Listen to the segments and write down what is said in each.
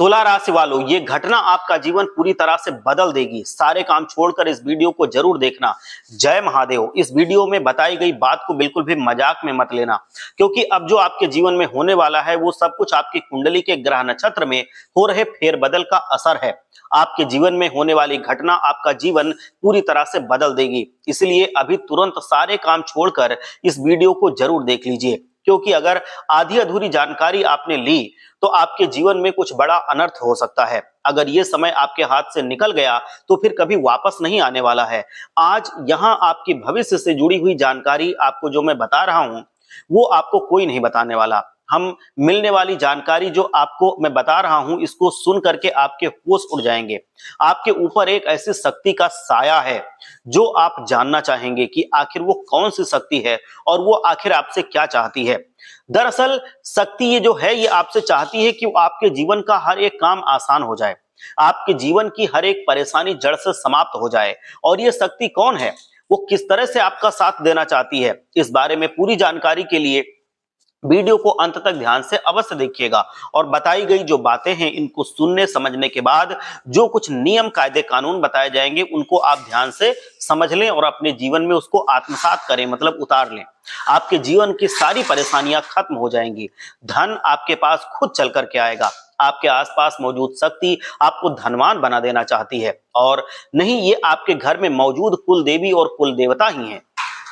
तुला राशि वालों, ये घटना आपका जीवन पूरी तरह से बदल देगी। सारे काम छोड़कर इस वीडियो को जरूर देखना। जय महादेव। इस वीडियो में बताई गई बात को बिल्कुल भी मजाक में मत लेना, क्योंकि अब जो आपके जीवन में होने वाला है वो सब कुछ आपकी कुंडली के ग्रह नक्षत्र में हो रहे फेरबदल का असर है। आपके जीवन में होने वाली घटना आपका जीवन पूरी तरह से बदल देगी। इसलिए अभी तुरंत सारे काम छोड़कर इस वीडियो को जरूर देख लीजिए, क्योंकि अगर आधी अधूरी जानकारी आपने ली तो आपके जीवन में कुछ बड़ा अनर्थ हो सकता है। अगर ये समय आपके हाथ से निकल गया तो फिर कभी वापस नहीं आने वाला है। आज यहाँ आपकी भविष्य से जुड़ी हुई जानकारी आपको जो मैं बता रहा हूं वो आपको कोई नहीं बताने वाला। हम मिलने वाली जानकारी जो आपको मैं बता रहा हूं, इसको सुन करके आपके होश उड़ जाएंगे। आपके ऊपर एक ऐसी शक्ति का साया है जो आप जानना चाहेंगे कि आखिर वो कौन सी शक्ति है और वो आखिर आपसे क्या चाहती है। दरअसल शक्ति ये जो है, ये आपसे चाहती है कि आपके जीवन का हर एक काम आसान हो जाए, आपके जीवन की हर एक परेशानी जड़ से समाप्त हो जाए। और ये शक्ति कौन है, वो किस तरह से आपका साथ देना चाहती है, इस बारे में पूरी जानकारी के लिए वीडियो को अंत तक ध्यान से अवश्य देखिएगा। और बताई गई जो बातें हैं, इनको सुनने समझने के बाद जो कुछ नियम कायदे कानून बताए जाएंगे उनको आप ध्यान से समझ लें और अपने जीवन में उसको आत्मसात करें, मतलब उतार लें। आपके जीवन की सारी परेशानियां खत्म हो जाएंगी। धन आपके पास खुद चल करके आएगा। आपके आसपास मौजूद शक्ति आपको धनवान बना देना चाहती है, और नहीं, ये आपके घर में मौजूद कुल देवी और कुल देवता ही हैं।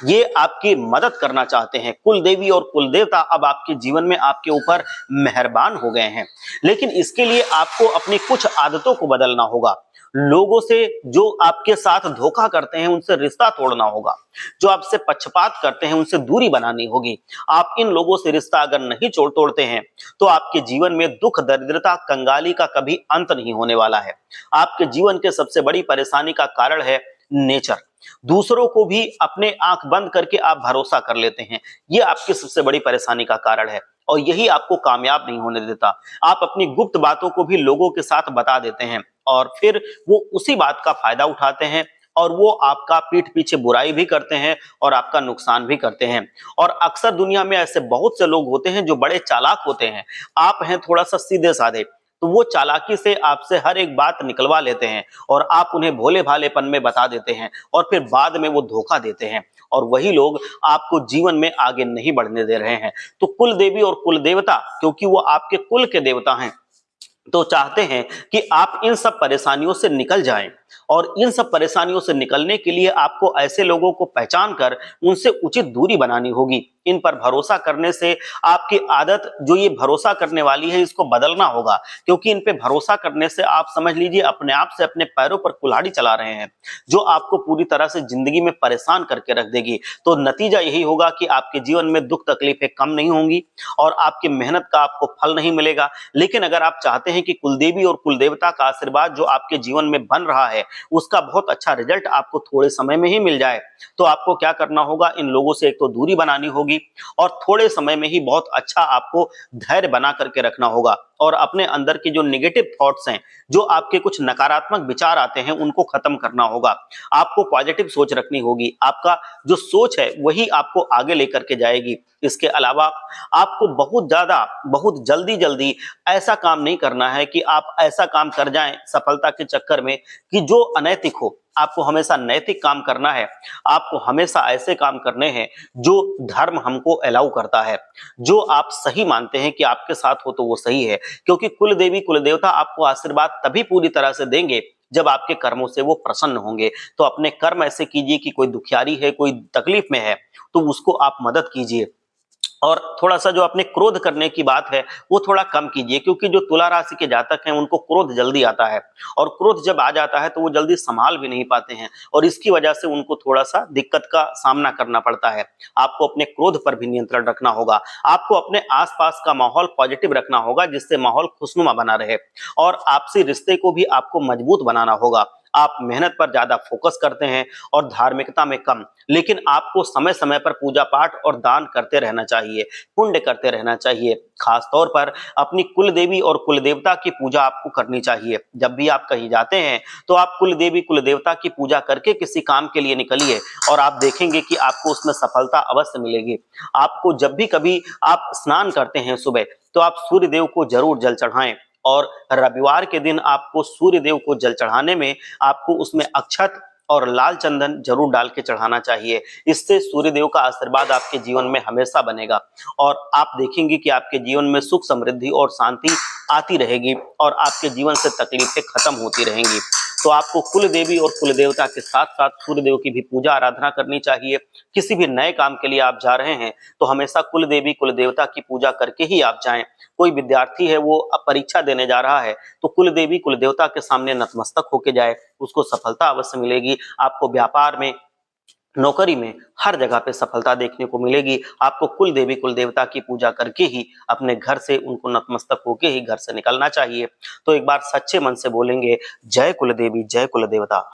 ये आपकी मदद करना चाहते हैं। कुल देवी और कुल देवता अब आपके जीवन में आपके ऊपर मेहरबान हो गए हैं। लेकिन इसके लिए आपको अपनी कुछ आदतों को बदलना होगा। लोगों से जो आपके साथ धोखा करते हैं उनसे रिश्ता तोड़ना होगा। जो आपसे पक्षपात करते हैं उनसे दूरी बनानी होगी। आप इन लोगों से रिश्ता अगर नहीं तोड़ते हैं तो आपके जीवन में दुख, दरिद्रता, कंगाली का कभी अंत नहीं होने वाला है। आपके जीवन के सबसे बड़ी परेशानी का कारण है नेचर। दूसरों को भी अपने आंख बंद करके आप भरोसा कर लेते हैं। ये आपकी सबसे बड़ी परेशानी का कारण है और यही आपको कामयाब नहीं होने देता। आप अपनी गुप्त बातों को भी लोगों के साथ बता देते हैं और फिर वो उसी बात का फायदा उठाते हैं और वो आपका पीठ पीछे बुराई भी करते हैं और आपका नुकसान भी करते हैं। और अक्सर दुनिया में ऐसे बहुत से लोग होते हैं जो बड़े चालाक होते हैं। आप हैं थोड़ा सा सीधे साधे, तो वो चालाकी से आपसे हर एक बात निकलवा लेते हैं और आप उन्हें भोले भालेपन में बता देते हैं और फिर बाद में वो धोखा देते हैं और वही लोग आपको जीवन में आगे नहीं बढ़ने दे रहे हैं। तो कुल देवी और कुल देवता, क्योंकि वो आपके कुल के देवता हैं, तो चाहते हैं कि आप इन सब परेशानियों से निकल जाएं। और इन सब परेशानियों से निकलने के लिए आपको ऐसे लोगों को पहचान कर उनसे उचित दूरी बनानी होगी। इन पर भरोसा करने से आपकी आदत जो ये भरोसा करने वाली है, इसको बदलना होगा, क्योंकि इन पे भरोसा करने से आप समझ लीजिए अपने आप से अपने पैरों पर कुल्हाड़ी चला रहे हैं, जो आपको पूरी तरह से जिंदगी में परेशान करके रख देगी। तो नतीजा यही होगा कि आपके जीवन में दुख तकलीफें कम नहीं होंगी और आपकी मेहनत का आपको फल नहीं मिलेगा। लेकिन अगर आप चाहते हैं कि कुलदेवी और कुलदेवता का आशीर्वाद जो आपके जीवन में बन रहा है उसका बहुत अच्छा रिजल्ट आपको थोड़े समय में ही मिल जाए, तो आपको क्या करना होगा, इन लोगों से एक तो दूरी बनानी होगी और थोड़े समय में ही बहुत अच्छा आपको धैर्य बना करके रखना होगा और अपने अंदर के जो नेगेटिव थॉट्स हैं, जो आपके कुछ नकारात्मक विचार आते हैं, उनको खत्म करना होगा। आपको पॉजिटिव सोच रखनी होगी। आपका जो सोच है वही आपको आगे लेकर के जाएगी। इसके अलावा आपको बहुत जल्दी ऐसा काम नहीं करना है कि आप ऐसा काम कर जाएं सफलता के चक्कर में कि जो अनैतिक हो। आपको हमेशा नैतिक काम करना है। आपको हमेशा ऐसे काम करने हैं जो धर्म हमको अलाउ करता है, जो आप सही मानते हैं कि आपके साथ हो तो वो सही है। क्योंकि कुल देवी कुल देवता आपको आशीर्वाद तभी पूरी तरह से देंगे जब आपके कर्मों से वो प्रसन्न होंगे। तो अपने कर्म ऐसे कीजिए कि कोई दुखियारी है, कोई तकलीफ में है, तो उसको आप मदद कीजिए। और थोड़ा सा जो अपने क्रोध करने की बात है वो थोड़ा कम कीजिए, क्योंकि जो तुला राशि के जातक हैं उनको क्रोध जल्दी आता है और क्रोध जब आ जाता है तो वो जल्दी संभाल भी नहीं पाते हैं और इसकी वजह से उनको थोड़ा सा दिक्कत का सामना करना पड़ता है। आपको अपने क्रोध पर भी नियंत्रण रखना होगा। आपको अपने आसपास का माहौल पॉजिटिव रखना होगा, जिससे माहौल खुशनुमा बना रहे और आपसी रिश्ते को भी आपको मजबूत बनाना होगा। आप मेहनत पर ज्यादा फोकस करते हैं और धार्मिकता में कम, लेकिन आपको समय समय पर पूजा पाठ और दान करते रहना चाहिए, पुण्य करते रहना चाहिए। खास तौर पर अपनी कुल देवी और कुल देवता की पूजा आपको करनी चाहिए। जब भी आप कहीं जाते हैं तो आप कुल देवी कुल देवता की पूजा करके किसी काम के लिए निकलिए और आप देखेंगे कि आपको उसमें सफलता अवश्य मिलेगी। आपको जब भी कभी आप स्नान करते हैं सुबह, तो आप सूर्य देव को जरूर जल चढ़ाएं। और रविवार के दिन आपको सूर्य देव को जल चढ़ाने में आपको उसमें अक्षत और लाल चंदन जरूर डाल के चढ़ाना चाहिए। इससे सूर्य देव का आशीर्वाद आपके जीवन में हमेशा बनेगा और आप देखेंगे कि आपके जीवन में सुख समृद्धि और शांति आती रहेगी और आपके जीवन से तकलीफें खत्म होती रहेंगी। तो आपको कुल देवी और कुल देवता के साथ साथ सूर्य देव की भी पूजा आराधना करनी चाहिए। किसी भी नए काम के लिए आप जा रहे हैं तो हमेशा कुल देवी कुल देवता की पूजा करके ही आप जाएं। कोई विद्यार्थी है वो अब परीक्षा देने जा रहा है तो कुल देवी कुल देवता के सामने नतमस्तक होके जाए, उसको सफलता अवश्य मिलेगी। आपको व्यापार में, नौकरी में, हर जगह पे सफलता देखने को मिलेगी। आपको कुल देवी कुल देवता की पूजा करके ही अपने घर से उनको नतमस्तक होके ही घर से निकलना चाहिए। तो एक बार सच्चे मन से बोलेंगे जय कुल देवी जय कुल देवता।